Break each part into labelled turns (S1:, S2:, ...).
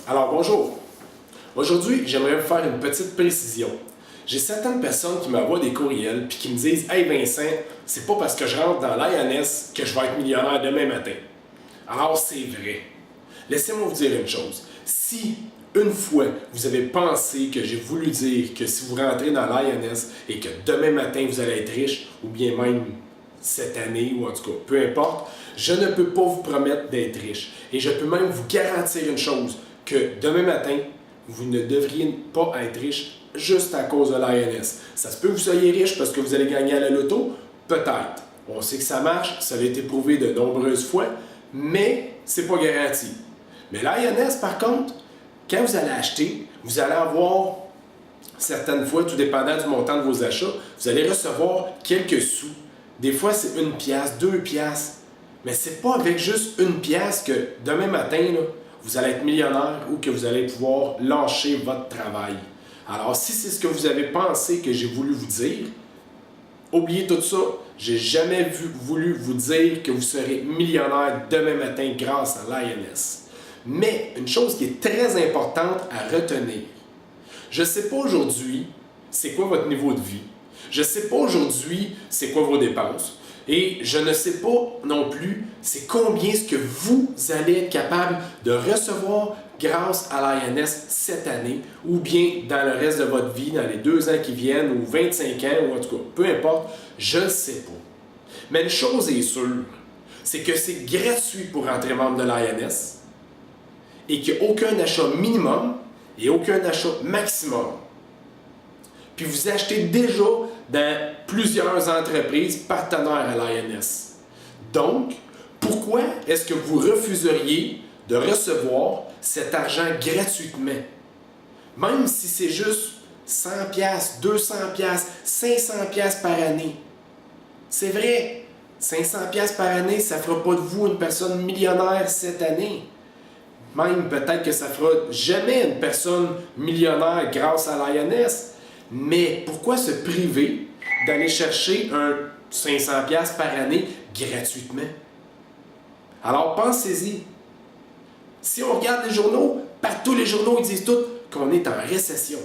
S1: Alors bonjour. Aujourd'hui, j'aimerais vous faire une petite précision. J'ai certaines personnes qui m'envoient des courriels puis qui me disent Hey Vincent, c'est pas parce que je rentre dans l'INS que je vais être millionnaire demain matin. Alors c'est vrai. Laissez-moi vous dire une chose. Si une fois vous avez pensé que j'ai voulu dire que si vous rentrez dans l'INS et que demain matin vous allez être riche, ou bien même cette année, ou en tout cas, peu importe, je ne peux pas vous promettre d'être riche. Et je peux même vous garantir une chose, que demain matin, vous ne devriez pas être riche juste à cause de l'INS. Ça se peut que vous soyez riche parce que vous allez gagner à la loto? Peut-être. On sait que ça marche, ça a été prouvé de nombreuses fois, mais c'est pas garanti. Mais l'INS, par contre, quand vous allez acheter, vous allez avoir, certaines fois, tout dépendant du montant de vos achats, vous allez recevoir quelques sous. Des fois, c'est 1 piastre, 2 piastres. Mais c'est pas avec juste 1 piastre que demain matin, là, vous allez être millionnaire ou que vous allez pouvoir lâcher votre travail. Alors, si c'est ce que vous avez pensé que j'ai voulu vous dire, oubliez tout ça. J'ai jamais voulu vous dire que vous serez millionnaire demain matin grâce à l'INS. Mais une chose qui est très importante à retenir. Je ne sais pas aujourd'hui c'est quoi votre niveau de vie. Je ne sais pas aujourd'hui c'est quoi vos dépenses. Et je ne sais pas non plus c'est combien est-ce que vous allez être capable de recevoir grâce à l'INS cette année ou bien dans le reste de votre vie, dans les 2 ans qui viennent ou 25 ans ou en tout cas, peu importe, je ne sais pas. Mais une chose est sûre, c'est que c'est gratuit pour entrer membre de l'INS et qu'il n'y a aucun achat minimum et aucun achat maximum. Puis vous achetez déjà dans plusieurs entreprises partenaires à l'INS. Donc, pourquoi est-ce que vous refuseriez de recevoir cet argent gratuitement? Même si c'est juste 100 pièces, 200 pièces, 500 pièces par année. C'est vrai, 500 pièces par année, ça ne fera pas de vous une personne millionnaire cette année. Même peut-être que ça ne fera jamais une personne millionnaire grâce à l'INS. Mais pourquoi se priver d'aller chercher un 500$ par année gratuitement? Alors pensez-y. Si on regarde les journaux, partout les journaux ils disent tous qu'on est en récession.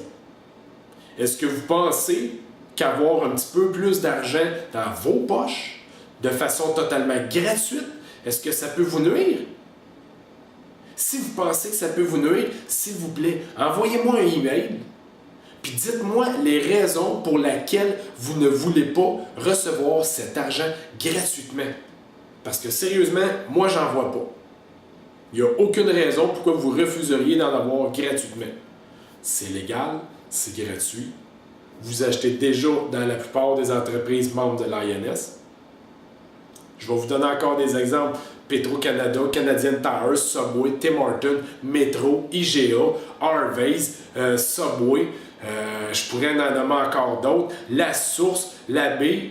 S1: Est-ce que vous pensez qu'avoir un petit peu plus d'argent dans vos poches, de façon totalement gratuite, est-ce que ça peut vous nuire? Si vous pensez que ça peut vous nuire, s'il vous plaît, envoyez-moi un email. Puis dites-moi les raisons pour lesquelles vous ne voulez pas recevoir cet argent gratuitement. Parce que sérieusement, moi, j'en vois pas. Il n'y a aucune raison pourquoi vous refuseriez d'en avoir gratuitement. C'est légal, c'est gratuit. Vous achetez déjà dans la plupart des entreprises membres de l'INS. Je vais vous donner encore des exemples. Petro-Canada, Canadian Tire, Subway, Tim Hortons, Metro, IGA, Harvey's, Subway. Je pourrais en nommer encore d'autres. La Source, la Baie,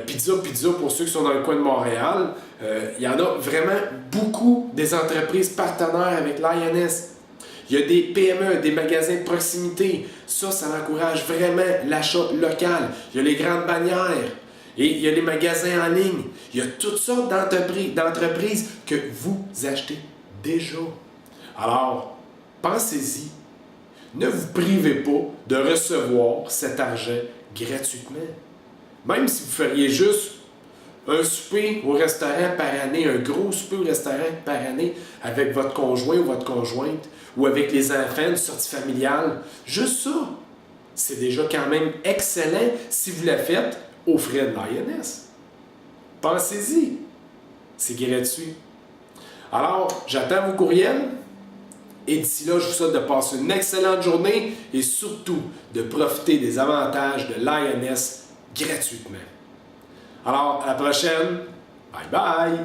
S1: Pizza pour ceux qui sont dans le coin de Montréal. Il y en a vraiment beaucoup des entreprises partenaires avec l'INS. Il y a des PME, des magasins de proximité. Ça encourage vraiment l'achat local. Il y a les grandes bannières. Et il y a les magasins en ligne. Il y a toutes sortes d'entreprises que vous achetez déjà. Alors, pensez-y. Ne vous privez pas de recevoir cet argent gratuitement. Même si vous feriez juste un souper au restaurant par année, un gros souper au restaurant par année avec votre conjoint ou votre conjointe, ou avec les enfants, une sortie familiale, juste ça, c'est déjà quand même excellent si vous la faites aux frais de l'INS. Pensez-y. C'est gratuit. Alors, j'attends vos courriels. Et d'ici là, je vous souhaite de passer une excellente journée et surtout de profiter des avantages de l'INS gratuitement. Alors, à la prochaine. Bye bye!